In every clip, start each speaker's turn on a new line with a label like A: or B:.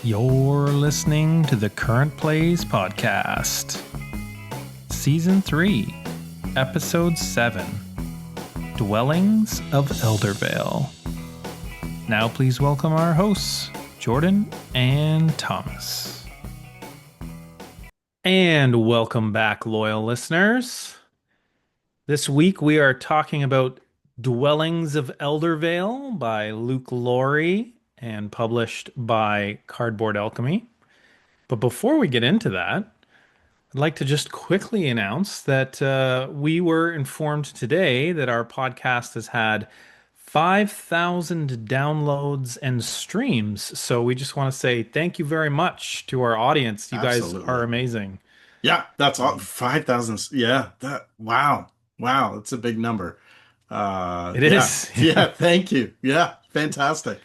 A: You're listening to the Current Plays Podcast, Season 3, Episode 7, Dwellings of Eldervale. Now please welcome our hosts, Jordan and Thomas. And welcome back, loyal listeners. This week we are talking about Dwellings of Eldervale by Luke Laurie and published by Cardboard Alchemy. But before we get into that, I'd like to just quickly announce that we were informed today that our podcast has had 5,000 downloads and streams. So we just want to say thank you very much to our audience. You guys are
B: Absolutely.
A: amazing.
B: Yeah, that's all 5,000. Yeah, wow. Wow, that's a big number.
A: It
B: Yeah.
A: is.
B: Yeah, thank you. Yeah, fantastic.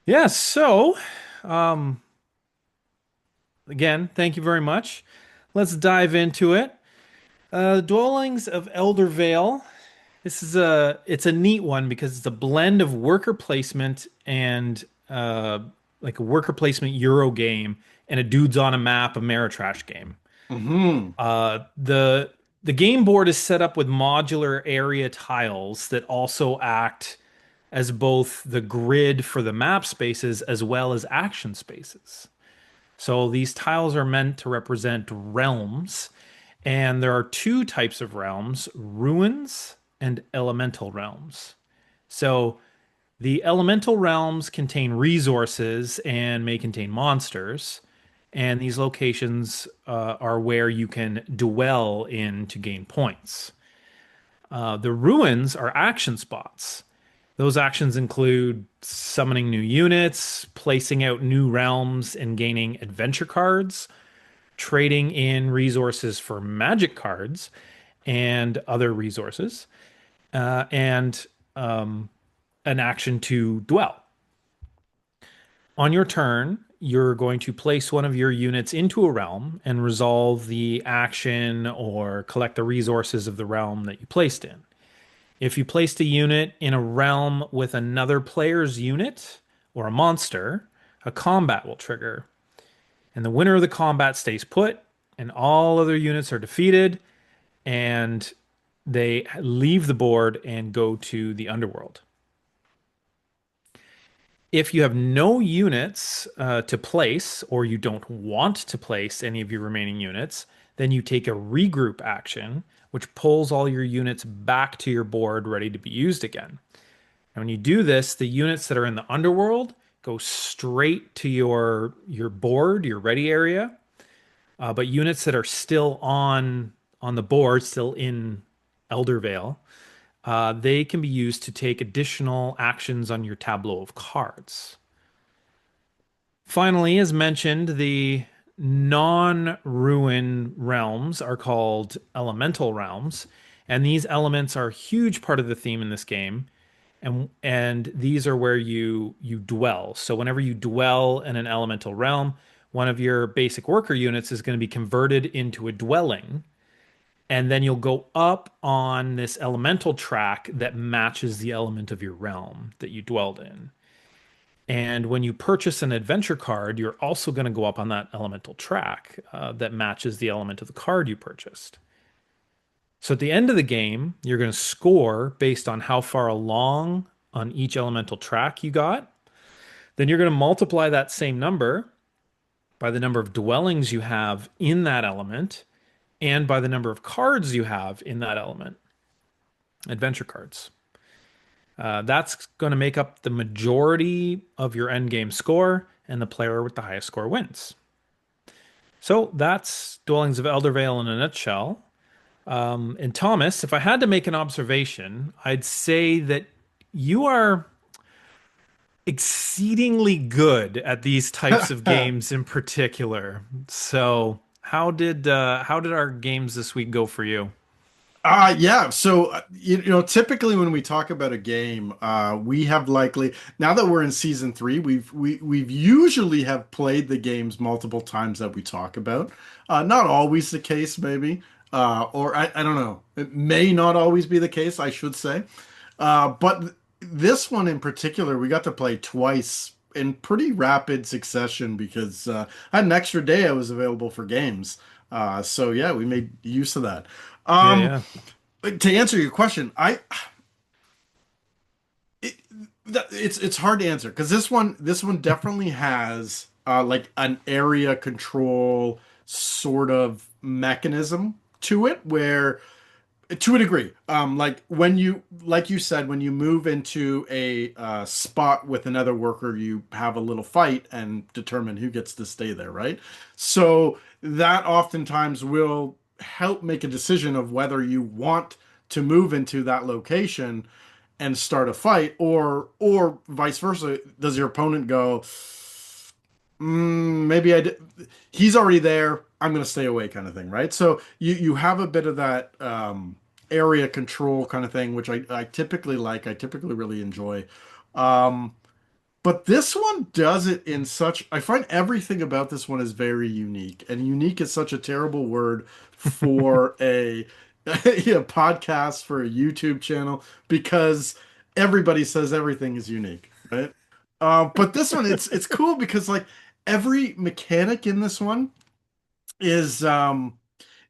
A: Yeah, so um, again, thank you very much. Let's dive into it. Dwellings of Eldervale. It's a neat one because it's a blend of worker placement and like a worker placement Euro game and a dudes on a map ameritrash game.
B: Hmm.
A: The game board is set up with modular area tiles that also act as both the grid for the map spaces as well as action spaces. So these tiles are meant to represent realms, and there are two types of realms, ruins and elemental realms. So the elemental realms contain resources and may contain monsters, and these locations are where you can dwell in to gain points. The ruins are action spots. Those actions include summoning new units, placing out new realms, and gaining adventure cards, trading in resources for magic cards and other resources, and an action to dwell. On your turn, you're going to place one of your units into a realm and resolve the action or collect the resources of the realm that you placed in. If you placed a unit in a realm with another player's unit or a monster, a combat will trigger. And the winner of the combat stays put, and all other units are defeated, and they leave the board and go to the underworld. If you have no units to place, or you don't want to place any of your remaining units, then you take a regroup action, which pulls all your units back to your board ready to be used again. And when you do this, the units that are in the underworld go straight to your board, your ready area. But units that are still on the board, still in Eldervale, they can be used to take additional actions on your tableau of cards. Finally, as mentioned, the non-ruin realms are called elemental realms, and these elements are a huge part of the theme in this game. And these are where you dwell. So whenever you dwell in an elemental realm, one of your basic worker units is going to be converted into a dwelling, and then you'll go up on this elemental track that matches the element of your realm that you dwelled in. And when you purchase an adventure card, you're also going to go up on that elemental track that matches the element of the card you purchased. So at the end of the game, you're going to score based on how far along on each elemental track you got. Then you're going to multiply that same number by the number of dwellings you have in that element and by the number of cards you have in that element, adventure cards. That's going to make up the majority of your end game score, and the player with the highest score wins. So that's Dwellings of Eldervale in a nutshell. And Thomas, if I had to make an observation, I'd say that you are exceedingly good at these types of games in particular. So how did our games this week go for you?
B: Yeah. So, typically when we talk about a game, we have likely now that we're in season three, we've usually have played the games multiple times that we talk about. Not always the case, maybe, or I don't know. It may not always be the case, I should say. But this one in particular, we got to play twice in pretty rapid succession because I had an extra day I was available for games. So yeah, we made use of that.
A: Yeah,
B: Um,
A: yeah.
B: to answer your question, it, it's hard to answer because this one definitely has like an area control sort of mechanism to it where to a degree. Like when you, like you said, when you move into a spot with another worker, you have a little fight and determine who gets to stay there, right? So that oftentimes will help make a decision of whether you want to move into that location and start a fight, or vice versa. Does your opponent go, maybe he's already there. I'm going to stay away kind of thing, right? So you have a bit of that area control kind of thing, which I typically like. I typically really enjoy. Um, but this one does it in such, I find everything about this one is very unique. And unique is such a terrible word for a podcast, for a YouTube channel, because everybody says everything is unique, right? But this one, it's cool because like every mechanic in this one is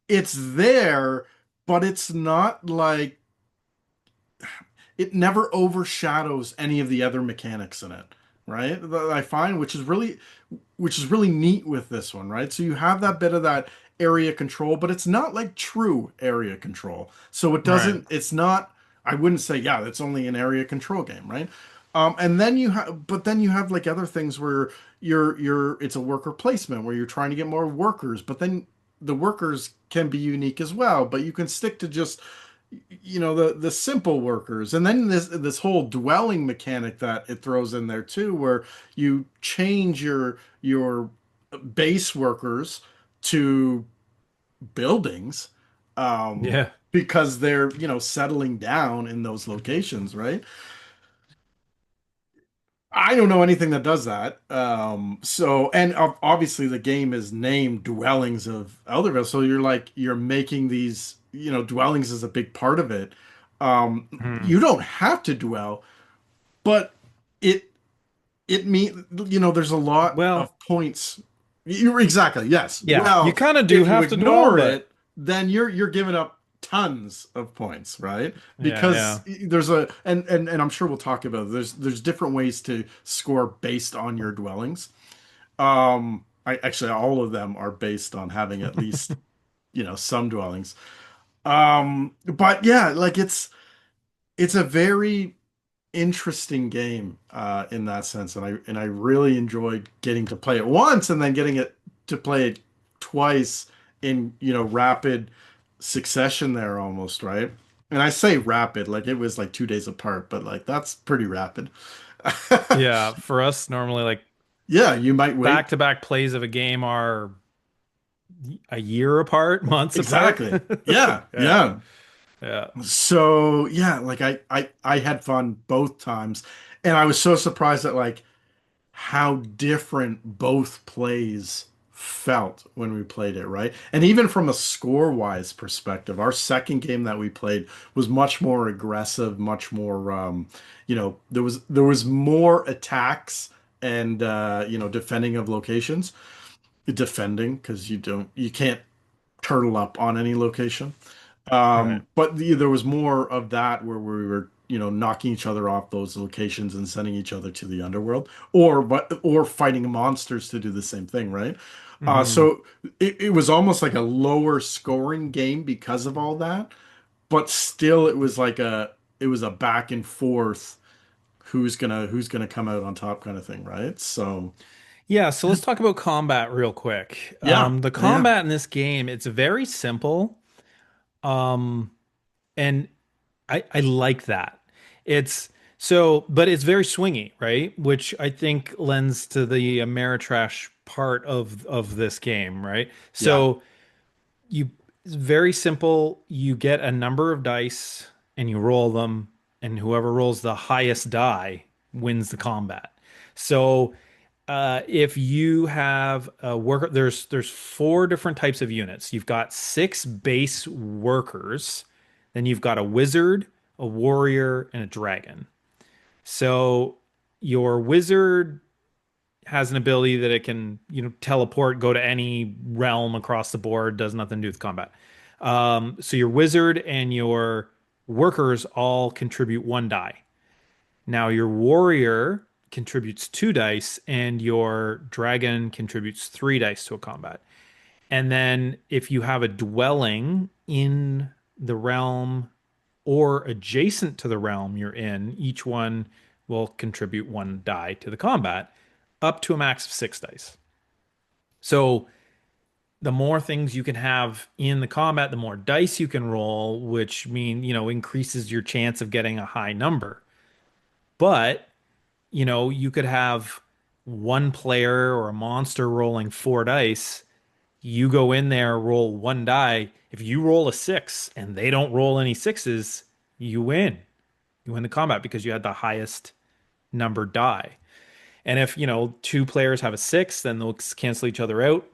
B: it's there, but it's not like it never overshadows any of the other mechanics in it, right? That I find, which is really neat with this one, right? So you have that bit of that area control, but it's not like true area control. So
A: Right.
B: it's not, I wouldn't say, yeah, it's only an area control game, right? And then you have like other things where it's a worker placement where you're trying to get more workers, but then the workers can be unique as well, but you can stick to just the simple workers. And then this whole dwelling mechanic that it throws in there too, where you change your base workers to buildings,
A: Yeah.
B: because they're settling down in those locations, right? I don't know anything that does that. And obviously the game is named Dwellings of Eldervale, so you're making these, dwellings is a big part of it.
A: Hmm.
B: You don't have to dwell, but it it mean there's a lot
A: Well,
B: of points. You exactly, yes.
A: yeah, you
B: Well,
A: kind of do
B: if you
A: have to dwell,
B: ignore
A: but
B: it, then you're giving up tons of points, right?
A: yeah,
B: Because
A: yeah.
B: there's a and I'm sure we'll talk about it. There's different ways to score based on your dwellings. I actually all of them are based on having at least, some dwellings. But yeah, like it's a very interesting game in that sense, and I really enjoyed getting to play it once and then getting it to play it twice in rapid succession there almost, right? And I say rapid like it was like 2 days apart, but like that's pretty rapid.
A: Yeah, for us normally like
B: Yeah, you might wait.
A: back-to-back plays of a game are a year apart, months apart.
B: Exactly. Yeah,
A: Yeah.
B: yeah.
A: Yeah.
B: So yeah, like I had fun both times, and I was so surprised at like how different both plays felt when we played it, right? And even from a score-wise perspective, our second game that we played was much more aggressive, much more there was more attacks and defending of locations. Defending because you can't turtle up on any location.
A: Right.
B: But there was more of that where we were, knocking each other off those locations and sending each other to the underworld, or fighting monsters to do the same thing, right?
A: Hmm.
B: So it was almost like a lower scoring game because of all that, but still it was a back and forth, who's gonna come out on top kind of thing, right? So
A: Yeah, so let's talk about combat real quick.
B: yeah,
A: The
B: yeah,
A: combat in this game, it's very simple. Um, and I like that. It's but it's very swingy, right? Which I think lends to the Ameritrash part of this game, right?
B: yeah.
A: So you it's very simple. You get a number of dice and you roll them, and whoever rolls the highest die wins the combat. So if you have a worker, there's four different types of units. You've got six base workers, then you've got a wizard, a warrior, and a dragon. So your wizard. has an ability that it can, teleport, go to any realm across the board, does nothing to do with combat. So your wizard and your workers all contribute 1 die. Now your warrior contributes 2 dice, and your dragon contributes 3 dice to a combat. And then if you have a dwelling in the realm or adjacent to the realm you're in, each one will contribute 1 die to the combat, up to a max of 6 dice. So the more things you can have in the combat, the more dice you can roll, which increases your chance of getting a high number. But, you could have one player or a monster rolling 4 dice. You go in there, roll 1 die. If you roll a 6 and they don't roll any sixes, you win. You win the combat because you had the highest number die. And if, two players have a 6, then they'll cancel each other out.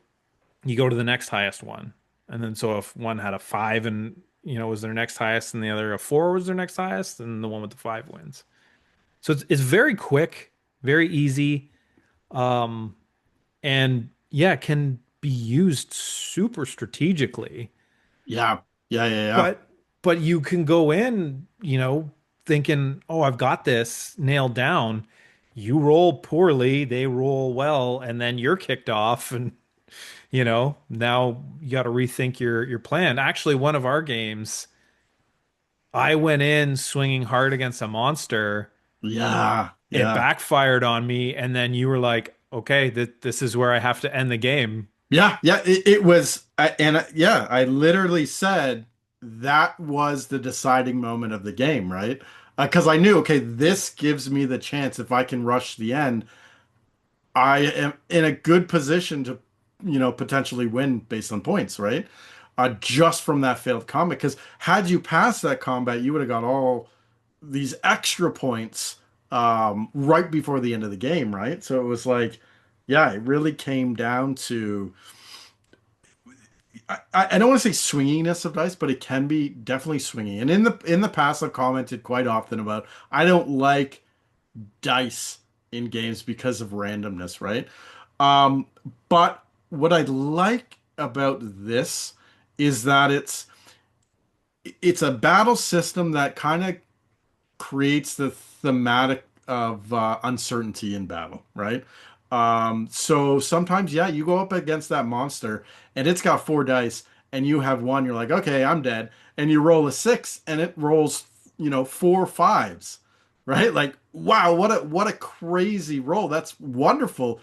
A: You go to the next highest one. And then so if one had a 5 and, was their next highest and the other a 4 was their next highest, then the one with the 5 wins. So it's very quick, very easy. And yeah, can be used super strategically.
B: Yeah. Yeah. Yeah. Yeah.
A: But you can go in, thinking, "Oh, I've got this nailed down." You roll poorly, they roll well, and then you're kicked off, and now you got to rethink your plan. Actually, one of our games, I went in swinging hard against a monster.
B: Yeah.
A: It
B: Yeah.
A: backfired on me, and then you were like, "Okay, this is where I have to end the game."
B: Yeah, yeah, it was, yeah, I literally said that was the deciding moment of the game, right? Because I knew, okay, this gives me the chance if I can rush the end, I am in a good position to, potentially win based on points, right? Just from that failed combat. Because had you passed that combat, you would have got all these extra points right before the end of the game, right? So it was like, yeah, it really came down to I don't want to say swinginess of dice, but it can be definitely swingy. And in the past, I've commented quite often about I don't like dice in games because of randomness, right? Um, but what I like about this is that it's a battle system that kind of creates the thematic of uncertainty in battle, right? So sometimes, yeah, you go up against that monster and it's got 4 dice and you have one, you're like, okay, I'm dead. And you roll a 6 and it rolls, 4 5s, right? Like, wow, what a crazy roll. That's wonderful.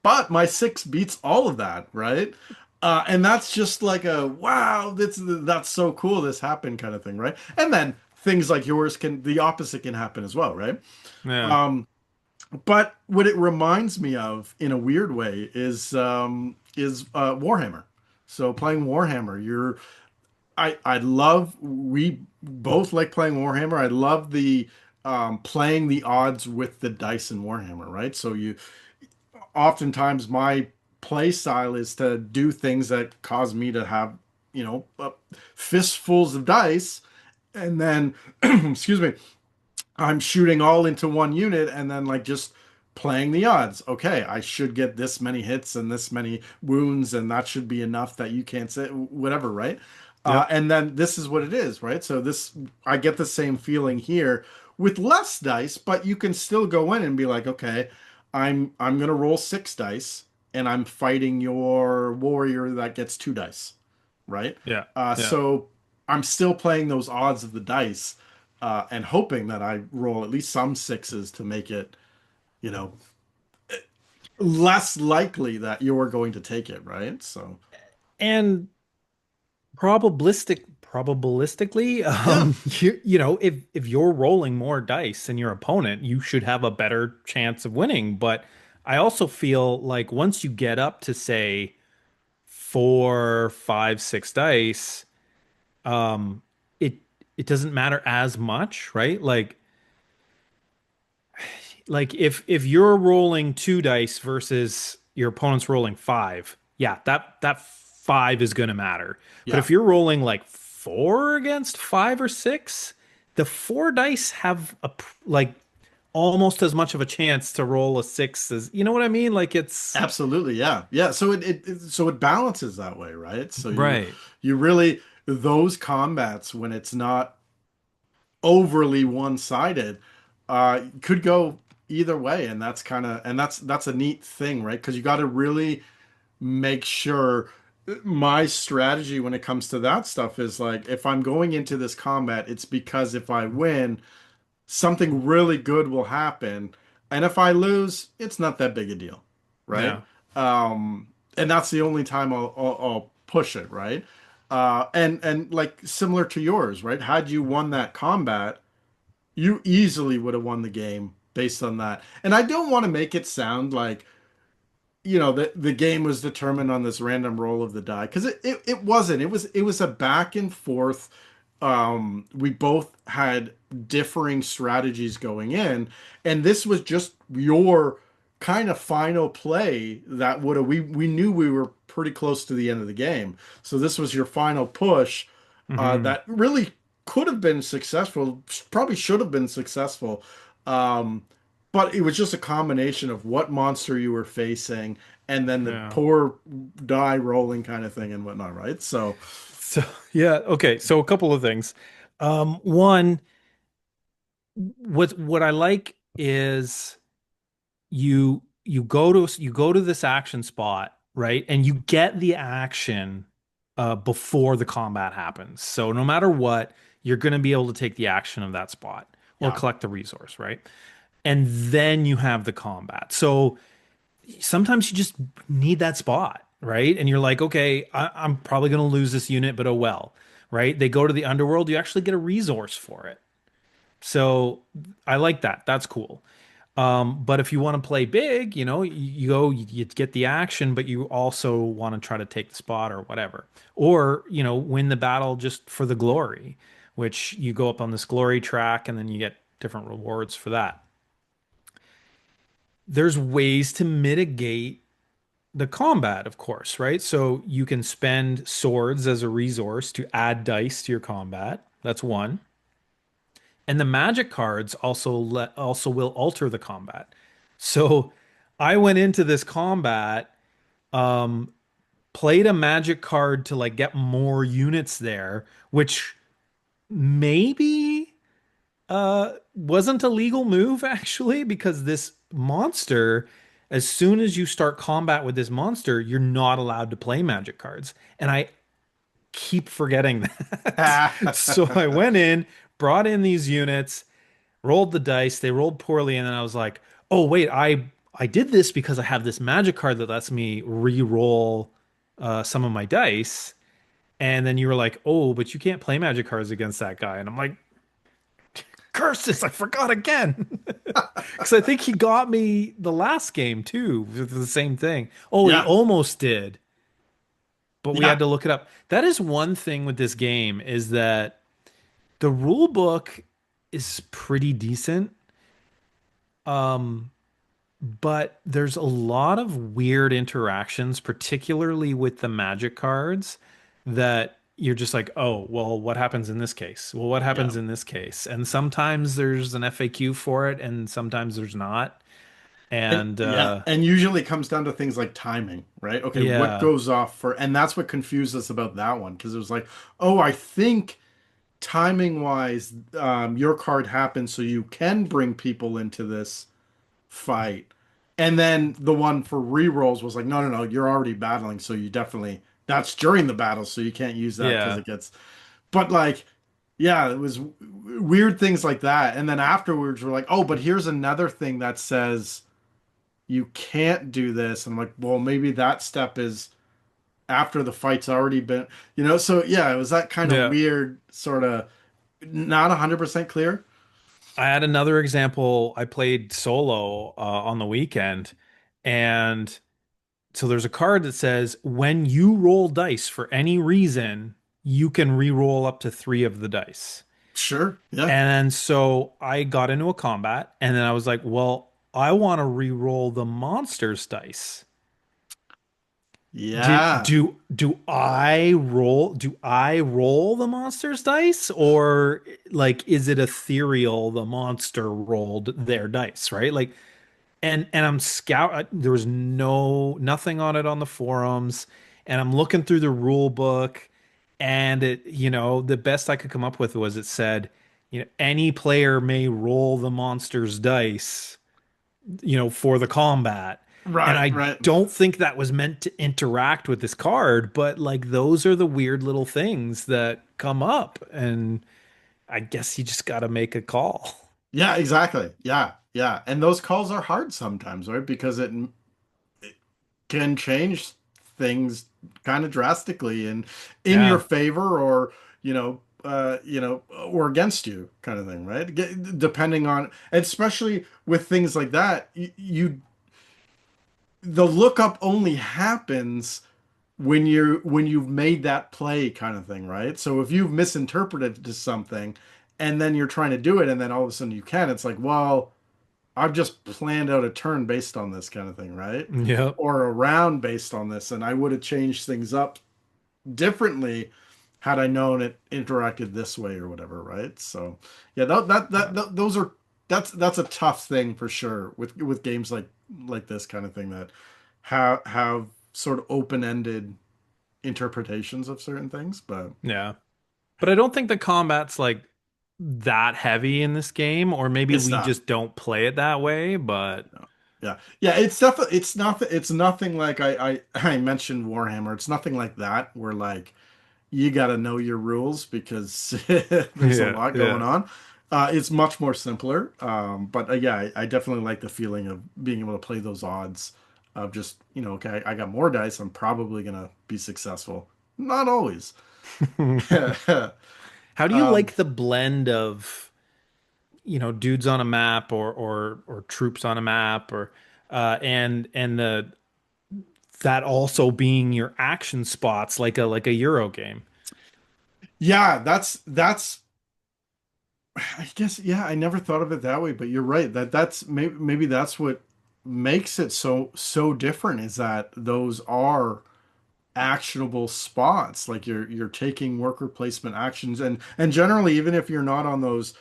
B: But my 6 beats all of that, right? And that's just like a wow, that's so cool. This happened kind of thing, right? And then things like yours the opposite can happen as well, right?
A: Yeah.
B: Um, but what it reminds me of in a weird way is Warhammer. So playing Warhammer, I love we both like playing Warhammer. I love the playing the odds with the dice in Warhammer, right? So you oftentimes my play style is to do things that cause me to have, fistfuls of dice, and then, excuse me, I'm shooting all into one unit, and then like just playing the odds. Okay, I should get this many hits and this many wounds, and that should be enough that you can't say whatever, right?
A: Yep.
B: And then this is what it is, right? So this, I get the same feeling here with less dice, but you can still go in and be like, okay, I'm gonna roll 6 dice, and I'm fighting your warrior that gets 2 dice, right?
A: Yeah. Yeah.
B: So I'm still playing those odds of the dice, and hoping that I roll at least some 6s to make it, you know, less likely that you're going to take it, right? So
A: And probabilistically,
B: yeah,
A: if you're rolling more dice than your opponent, you should have a better chance of winning. But I also feel like once you get up to say 4, 5, 6 dice, um, it it doesn't matter as much, right? Like if you're rolling 2 dice versus your opponent's rolling 5, yeah, that 5 is going to matter. But
B: yeah,
A: if you're rolling like 4 against 5 or 6, the 4 dice have like almost as much of a chance to roll a six as, you know what I mean? Like it's
B: Absolutely, yeah, yeah. So so it balances that way, right? So
A: right.
B: you really those combats when it's not overly one-sided, could go either way, and that's kind of and that's a neat thing, right? Because you got to really make sure. My strategy when it comes to that stuff is like if I'm going into this combat, it's because if I win, something really good will happen. And if I lose, it's not that big a deal, right?
A: Yeah.
B: And that's the only time I'll push it, right? And like similar to yours, right? Had you won that combat, you easily would have won the game based on that. And I don't want to make it sound like the game was determined on this random roll of the die because it wasn't. It was a back and forth. We both had differing strategies going in, and this was just your kind of final play that would have we knew we were pretty close to the end of the game. So this was your final push
A: Hmm.
B: that really could have been successful, probably should have been successful. Um, but it was just a combination of what monster you were facing and then the
A: Yeah.
B: poor die rolling kind of thing and whatnot, right? So,
A: So yeah, okay. So a couple of things. One, what I like is you go to this action spot, right? And you get the action before the combat happens. So no matter what, you're going to be able to take the action of that spot or
B: yeah.
A: collect the resource, right? And then you have the combat. So sometimes you just need that spot, right? And you're like, okay, I'm probably going to lose this unit, but oh well, right? They go to the underworld, you actually get a resource for it. So I like that. That's cool. But if you want to play big, you go, you get the action, but you also want to try to take the spot or whatever. Or, win the battle just for the glory, which you go up on this glory track and then you get different rewards for that. There's ways to mitigate the combat, of course, right? So you can spend swords as a resource to add dice to your combat. That's one. And the magic cards also will alter the combat. So I went into this combat, um, played a magic card to like get more units there, which maybe wasn't a legal move actually, because this monster, as soon as you start combat with this monster, you're not allowed to play magic cards. And I keep forgetting that. So I went in, brought in these units, rolled the dice, they rolled poorly, and then I was like, "Oh wait, I did this because I have this magic card that lets me re-roll some of my dice." And then you were like, "Oh, but you can't play magic cards against that guy." And I'm like, "Curses, I forgot again." Because I think he got me the last game too with the same thing. Oh, he
B: Yeah.
A: almost did, but we
B: Yeah.
A: had to look it up. That is one thing with this game is that the rule book is pretty decent. Um, but there's a lot of weird interactions, particularly with the magic cards, that you're just like, oh, well, what happens in this case? Well, what
B: Yeah.
A: happens in this case? And sometimes there's an FAQ for it, and sometimes there's not.
B: And
A: And
B: yeah, and usually it comes down to things like timing, right? Okay, what
A: yeah,
B: goes off for, and that's what confused us about that one because it was like, oh, I think timing wise, your card happens so you can bring people into this fight. And then the one for rerolls was like, no, no, no, you're already battling, so you definitely that's during the battle, so you can't use that because
A: yeah,
B: it gets. But like, yeah, it was weird things like that. And then afterwards, we're like, oh, but here's another thing that says you can't do this. And I'm like, well, maybe that step is after the fight's already been, So yeah, it was that kind of
A: yeah.
B: weird sort of not 100% clear.
A: I had another example. I played solo on the weekend, and so there's a card that says when you roll dice for any reason, you can re-roll up to three of the dice.
B: Sure. Yeah.
A: And so I got into a combat, and then I was like, well, I want to re-roll the monster's dice. Do
B: Yeah.
A: do I roll the monster's dice, or like is it ethereal the monster rolled their dice, right? Like, and I'm there was nothing on it on the forums, and I'm looking through the rule book, and the best I could come up with was, it said, any player may roll the monster's dice, for the combat. And
B: Right,
A: I
B: right.
A: don't think that was meant to interact with this card, but like those are the weird little things that come up, and I guess you just got to make a call.
B: Yeah, exactly. Yeah, yeah. And those calls are hard sometimes, right? Because it can change things kind of drastically and in your
A: Yeah.
B: favor or, or against you kind of thing, right? Depending on, especially with things like that, the lookup only happens when you've made that play kind of thing, right? So if you've misinterpreted to something and then you're trying to do it and then all of a sudden you can, it's like, well, I've just planned out a turn based on this kind of thing, right?
A: Yep.
B: Or a round based on this, and I would have changed things up differently had I known it interacted this way or whatever, right? So, yeah, those are that's a tough thing for sure with games like this kind of thing that have sort of open-ended interpretations of certain things, but
A: Yeah. But I don't think the combat's like that heavy in this game, or maybe
B: it's
A: we
B: not.
A: just don't play it that way, but
B: No. Yeah. Yeah, it's definitely it's nothing like I mentioned Warhammer. It's nothing like that where like you got to know your rules because there's a
A: yeah,
B: lot going
A: yeah.
B: on. It's much more simpler. But yeah, I definitely like the feeling of being able to play those odds of just, okay, I got more dice. I'm probably gonna be successful. Not always.
A: How do you
B: Um,
A: like the blend of, dudes on a map, or troops on a map, or and that also being your action spots, like a Euro game?
B: yeah, that's I guess, yeah, I never thought of it that way, but you're right. That's maybe that's what makes it so different is that those are actionable spots. Like you're taking worker placement actions and generally even if you're not on those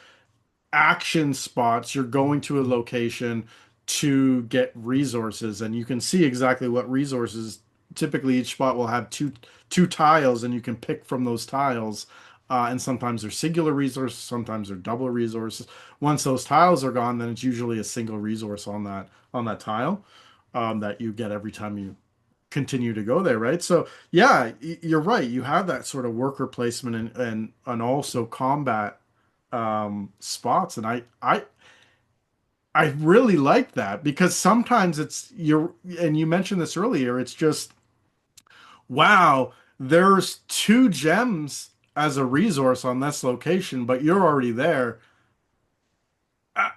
B: action spots, you're going to a location to get resources, and you can see exactly what resources. Typically, each spot will have two tiles, and you can pick from those tiles. And sometimes they're singular resources, sometimes they're double resources. Once those tiles are gone, then it's usually a single resource on that tile that you get every time you continue to go there, right? So yeah, you're right. You have that sort of worker placement and also combat spots, and I really like that because sometimes it's you're and you mentioned this earlier. It's just wow, there's two gems as a resource on this location, but you're already there.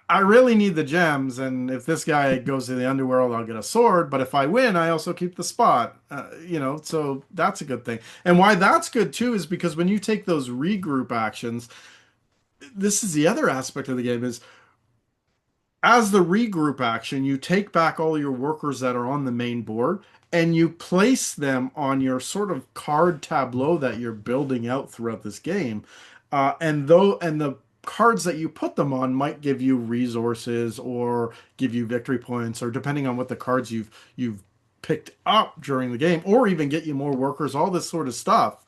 B: I really need the gems, and if this guy goes to the underworld, I'll get a sword. But if I win, I also keep the spot. So that's a good thing. And why that's good too is because when you take those regroup actions, this is the other aspect of the game is as the regroup action, you take back all your workers that are on the main board and you place them on your sort of card tableau that you're building out throughout this game. And the cards that you put them on might give you resources or give you victory points, or depending on what the cards you've picked up during the game, or even get you more workers, all this sort of stuff.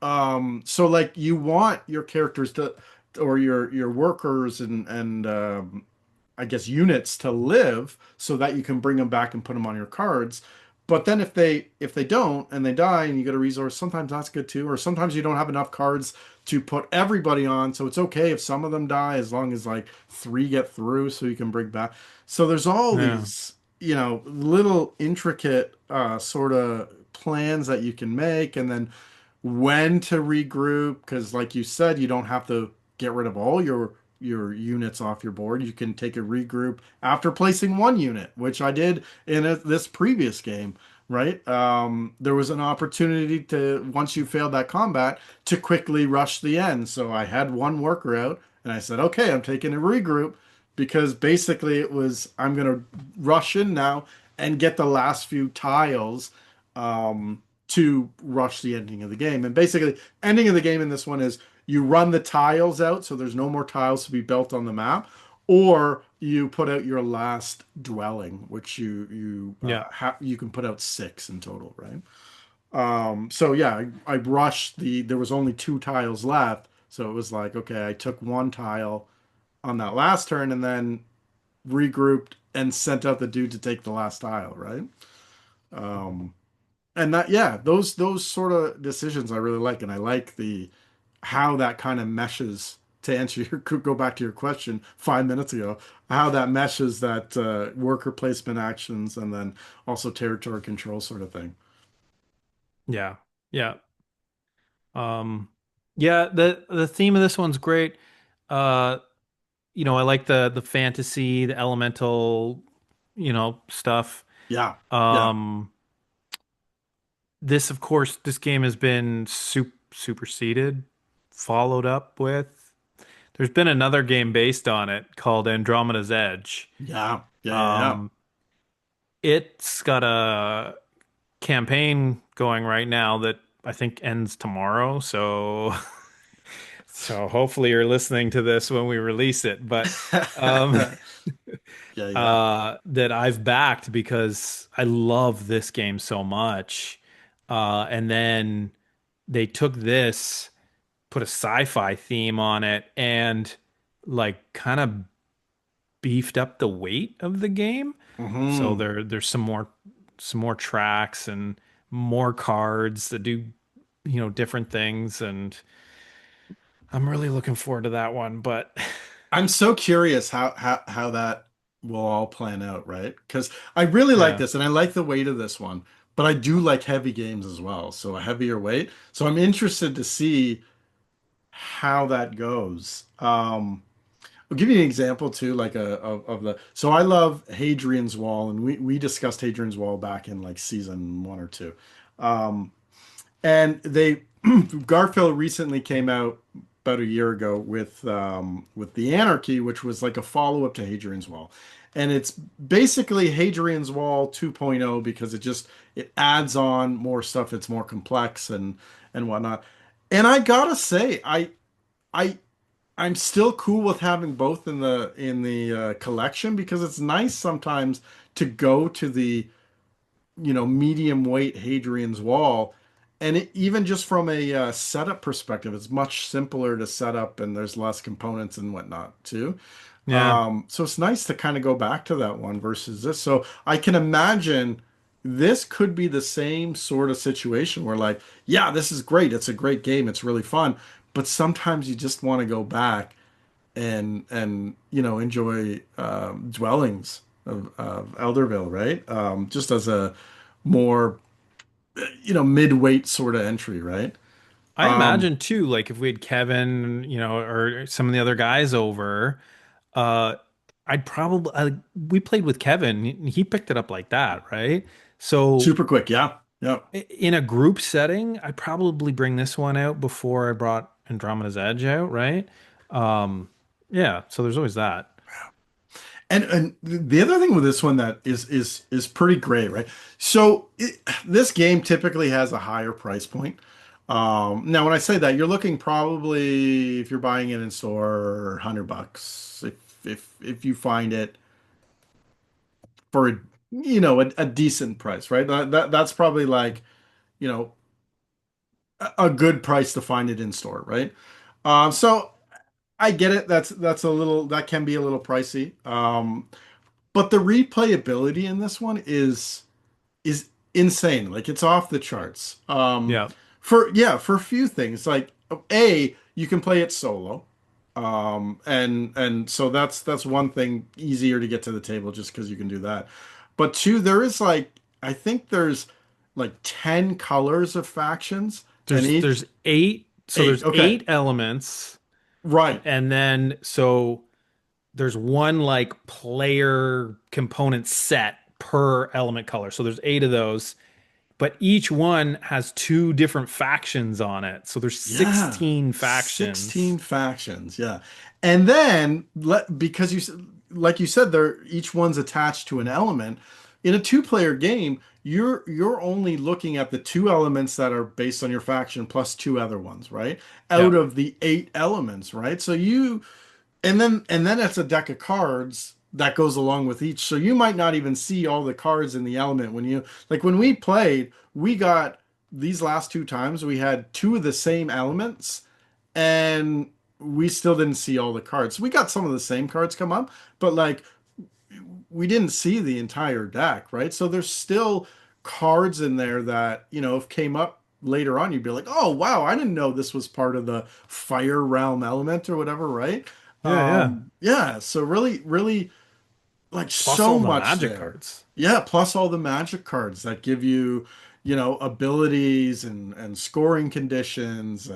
B: So like you want your characters to, or your workers and I guess units to live so that you can bring them back and put them on your cards. But then if they don't and they die and you get a resource, sometimes that's good too. Or sometimes you don't have enough cards to put everybody on, so it's okay if some of them die as long as like three get through, so you can bring back. So there's all
A: Yeah.
B: these little intricate sort of plans that you can make, and then when to regroup because like you said, you don't have to get rid of all your units off your board. You can take a regroup after placing one unit, which I did in this previous game, right? There was an opportunity to, once you failed that combat, to quickly rush the end. So I had one worker out and I said, okay, I'm taking a regroup because basically it was, I'm going to rush in now and get the last few tiles to rush the ending of the game. And basically, ending of the game in this one is you run the tiles out, so there's no more tiles to be built on the map, or you put out your last dwelling, which
A: Yeah.
B: you can put out six in total, right? So yeah, I rushed there was only two tiles left, so it was like, okay, I took one tile on that last turn and then regrouped and sent out the dude to take the last tile, right? Um, and that, yeah, those sort of decisions I really like, and I like the how that kind of meshes to answer your go back to your question 5 minutes ago, how that meshes that worker placement actions and then also territory control sort of thing.
A: Yeah. Yeah. Um, yeah, the theme of this one's great. Uh, I like the fantasy, the elemental, stuff.
B: Yeah, yeah.
A: Um, this, of course, this game has been superseded, followed up with. There's been another game based on it called Andromeda's Edge.
B: Yeah, yeah, yeah, yeah.
A: Um, it's got a campaign going right now that I think ends tomorrow. So hopefully you're listening to this when we release it. But um,
B: Yeah, yeah.
A: that I've backed because I love this game so much. And then they took this, put a sci-fi theme on it, and like kind of beefed up the weight of the game. So
B: Hmm.
A: there's some more tracks and more cards that do, different things, and I'm really looking forward to that one. But
B: I'm so curious how that will all plan out, right? Because I really like
A: yeah,
B: this and I like the weight of this one, but I do like heavy games as well, so a heavier weight. So I'm interested to see how that goes. I'll give you an example too, like of the. So I love Hadrian's Wall, and we discussed Hadrian's Wall back in like season one or two. Um, and they Garfield recently came out about a year ago with the Anarchy, which was like a follow-up to Hadrian's Wall. And it's basically Hadrian's Wall 2.0 because it adds on more stuff. It's more complex and whatnot. And I gotta say, I I'm still cool with having both in the collection because it's nice sometimes to go to the medium weight Hadrian's Wall. And even just from a setup perspective, it's much simpler to set up and there's less components and whatnot too.
A: yeah.
B: So it's nice to kind of go back to that one versus this. So I can imagine this could be the same sort of situation where like, yeah, this is great. It's a great game. It's really fun. But sometimes you just want to go back and enjoy dwellings of Eldervale, right? Just as a more mid-weight sort of entry, right?
A: I
B: Um,
A: imagine too, like if we had Kevin, or some of the other guys over, uh, I'd probably we played with Kevin. He picked it up like that, right? So
B: Super quick, yeah, yeah.
A: in a group setting, I'd probably bring this one out before I brought Andromeda's Edge out, right? Um, yeah. So there's always that.
B: And the other thing with this one that is pretty great, right? So this game typically has a higher price point. Now, when I say that, you're looking probably if you're buying it in store, $100 if you find it for a decent price, right? That's probably like you know a good price to find it in store, right? So I get it. That can be a little pricey. But the replayability in this one is insane. Like it's off the charts.
A: Yeah.
B: For a few things, like A, you can play it solo. And so that's one thing easier to get to the table just because you can do that. But two, there is like I think there's like 10 colors of factions and
A: There's
B: each
A: eight. So
B: eight.
A: there's
B: Okay.
A: eight elements,
B: Right.
A: and then so there's one like player component set per element color. So there's eight of those, but each one has two different factions on it. So there's
B: Yeah.
A: 16 factions.
B: 16 factions. Yeah. And then because like you said, they're each one's attached to an element. in a two-player game, you're only looking at the two elements that are based on your faction plus two other ones, right?
A: Yeah.
B: Out of the eight elements, right? So and then it's a deck of cards that goes along with each. So you might not even see all the cards in the element when you like when we played, we got these last two times we had two of the same elements and we still didn't see all the cards. We got some of the same cards come up, but like we didn't see the entire deck, right? So there's still cards in there that, if came up later on, you'd be like, oh, wow, I didn't know this was part of the fire realm element or whatever, right?
A: Yeah, yeah.
B: Yeah, so really, really like
A: Plus
B: so
A: all the
B: much
A: magic
B: there.
A: cards.
B: Yeah, plus all the magic cards that give you, abilities and scoring conditions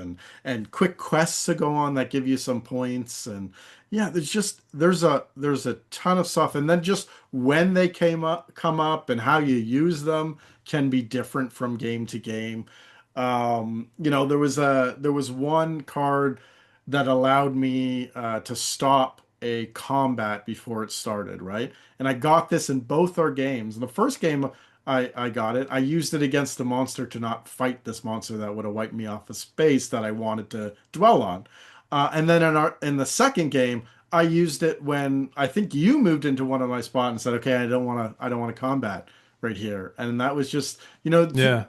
B: and quick quests to go on that give you some points and yeah, there's a ton of stuff and then just when they come up and how you use them can be different from game to game. There was one card that allowed me to stop a combat before it started, right? And I got this in both our games. In the first game, I got it. I used it against the monster to not fight this monster that would have wiped me off a space that I wanted to dwell on. And then in the second game, I used it when I think you moved into one of my spots and said, "Okay, I don't want to combat right here." And that was just,
A: Yeah.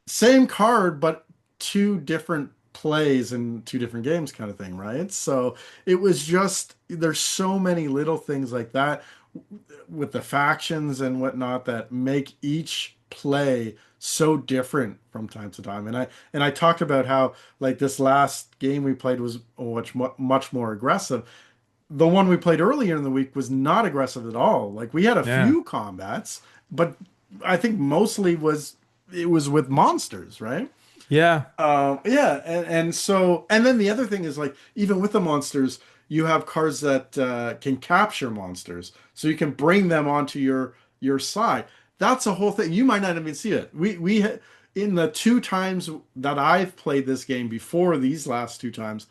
B: same card, but two different plays and two different games kind of thing, right? So it was just, there's so many little things like that with the factions and whatnot that make each play so different from time to time. And I talked about how like this last game we played was much more aggressive. The one we played earlier in the week was not aggressive at all. Like we had a
A: Yeah.
B: few combats, but I think mostly it was with monsters, right?
A: Yeah.
B: Yeah, and then the other thing is like even with the monsters, you have cards that can capture monsters, so you can bring them onto your side. That's a whole thing. You might not even see it. In the two times that I've played this game before these last two times,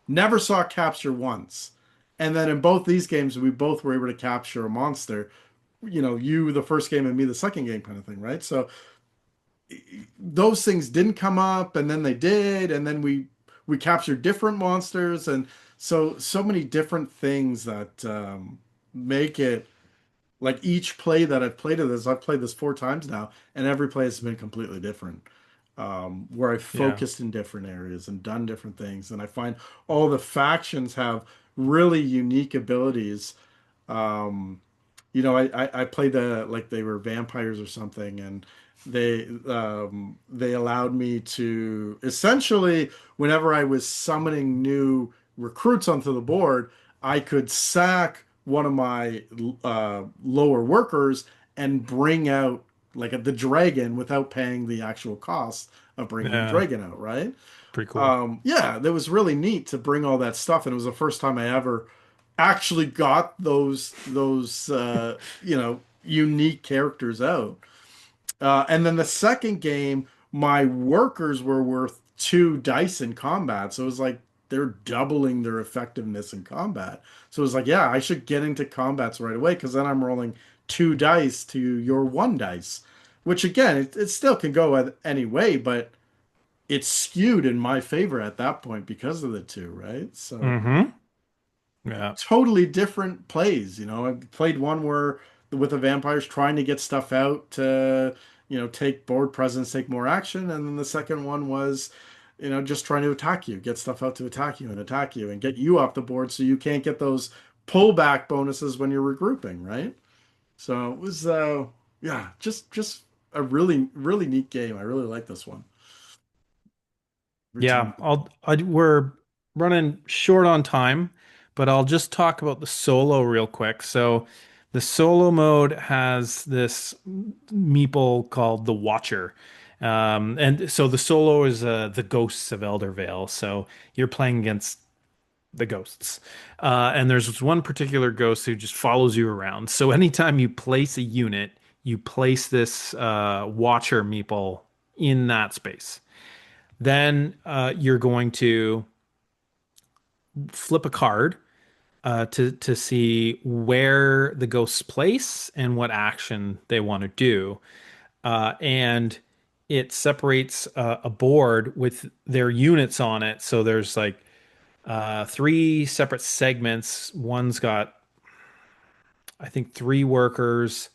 B: never saw capture once. And then in both these games, we both were able to capture a monster. You the first game and me the second game kind of thing, right? So those things didn't come up and then they did and then we captured different monsters and so many different things that make it like each play that I've played this four times now and every play has been completely different, where I've
A: Yeah.
B: focused in different areas and done different things and I find all the factions have really unique abilities. um, I played like they were vampires or something, and they allowed me to essentially whenever I was summoning new recruits onto the board, I could sack one of my lower workers and bring out like the dragon without paying the actual cost of bringing the
A: Yeah.
B: dragon out, right?
A: Pretty cool.
B: Yeah, that was really neat to bring all that stuff, and it was the first time I ever actually got those unique characters out. And then the second game, my workers were worth two dice in combat, so it was like they're doubling their effectiveness in combat. So it was like, yeah, I should get into combats right away because then I'm rolling two dice to your one dice, which again, it still can go any way, but it's skewed in my favor at that point because of the two, right? So
A: Mm-hmm. Yeah.
B: totally different plays. I played one where with the vampires trying to get stuff out to, take board presence, take more action, and then the second one was, just trying to attack you, get stuff out to attack you and get you off the board so you can't get those pullback bonuses when you're regrouping, right? So it was yeah, just a really really neat game. I really like this one. Every
A: Yeah.
B: time.
A: We're running short on time, but I'll just talk about the solo real quick. So the solo mode has this meeple called the Watcher. And so the solo is the ghosts of Eldervale. So you're playing against the ghosts. And there's this one particular ghost who just follows you around. So anytime you place a unit, you place this Watcher meeple in that space. Then you're going to flip a card, to see where the ghosts place and what action they want to do. And it separates a board with their units on it. So there's like three separate segments. One's got, I think, three workers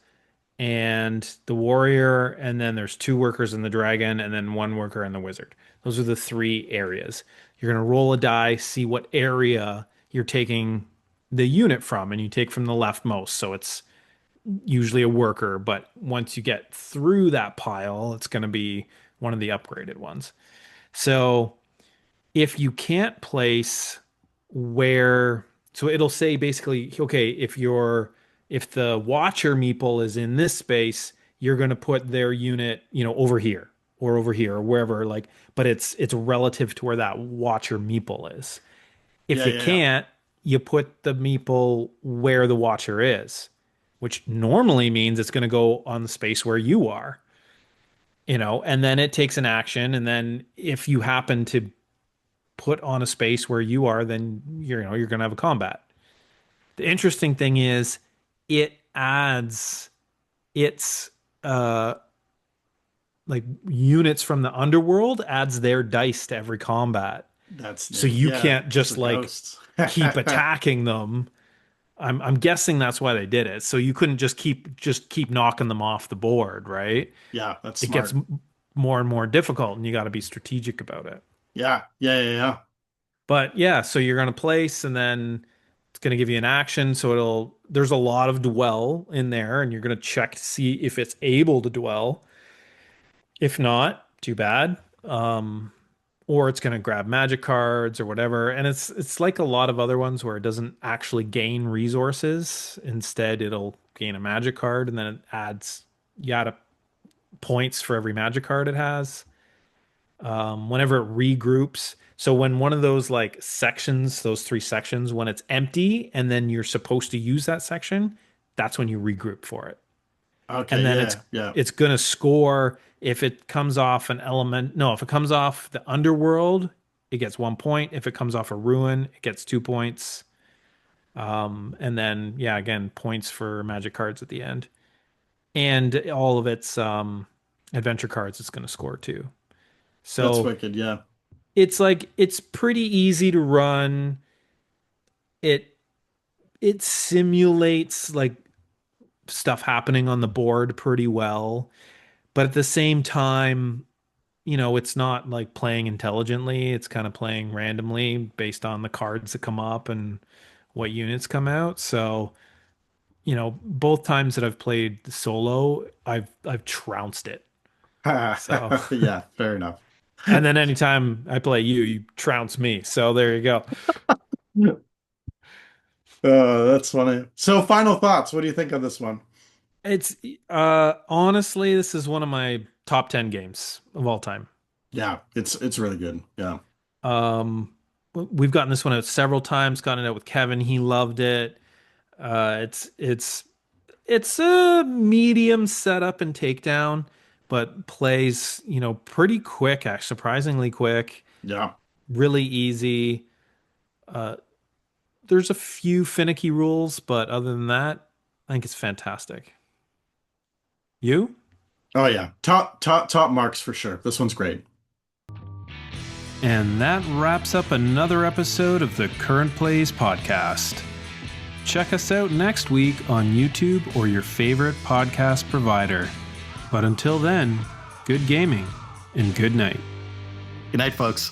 A: and the warrior, and then there's two workers and the dragon, and then one worker and the wizard. Those are the three areas. You're going to roll a die, see what area you're taking the unit from, and you take from the leftmost. So it's usually a worker, but once you get through that pile, it's going to be one of the upgraded ones. So if you can't place where, so it'll say basically, okay, if the watcher meeple is in this space, you're going to put their unit, over here or wherever, like, but it's relative to where that watcher meeple is. If
B: Yeah,
A: you
B: yeah, yeah.
A: can't, you put the meeple where the watcher is, which normally means it's going to go on the space where you are, and then it takes an action. And then if you happen to put on a space where you are, then you're going to have a combat. The interesting thing is it adds its like units from the underworld, adds their dice to every combat.
B: That's
A: So
B: neat.
A: you
B: Yeah,
A: can't
B: because
A: just
B: of
A: like
B: ghosts.
A: keep attacking them. I'm guessing that's why they did it. So you couldn't just keep knocking them off the board, right?
B: Yeah, that's
A: It gets
B: smart.
A: more and more difficult, and you got to be strategic about it.
B: Yeah, yeah, yeah, yeah.
A: But yeah, so you're going to place, and then it's going to give you an action. So there's a lot of dwell in there, and you're going to check to see if it's able to dwell. If not, too bad. Or it's going to grab magic cards or whatever. And it's like a lot of other ones where it doesn't actually gain resources. Instead, it'll gain a magic card, and then it adds yada points for every magic card it has. Whenever it regroups. So when one of those like sections, those three sections, when it's empty and then you're supposed to use that section, that's when you regroup for it.
B: Okay,
A: And then it's
B: yeah, yeah.
A: it's gonna score if it comes off an element. No, if it comes off the underworld, it gets 1 point. If it comes off a ruin, it gets 2 points. And then yeah, again, points for magic cards at the end. And all of its adventure cards it's gonna score too.
B: That's
A: So
B: wicked. Yeah.
A: it's pretty easy to run. It it simulates like stuff happening on the board pretty well, but at the same time, it's not like playing intelligently. It's kind of playing randomly based on the cards that come up and what units come out. So, both times that I've played solo, I've trounced it. So,
B: Yeah, fair enough.
A: and then anytime I play you, you trounce me. So there you go.
B: That's funny. So, final thoughts. What do you think of this one?
A: It's honestly, this is one of my top 10 games of all time.
B: Yeah, it's really good. Yeah.
A: We've gotten this one out several times, gotten it out with Kevin. He loved it. It's a medium setup and takedown, but plays, pretty quick, actually, surprisingly quick,
B: Yeah.
A: really easy. There's a few finicky rules, but other than that, I think it's fantastic. You?
B: Oh yeah. Top marks for sure. This one's great.
A: And that wraps up another episode of the Current Plays podcast. Check us out next week on YouTube or your favorite podcast provider. But until then, good gaming and good night.
B: Good night, folks.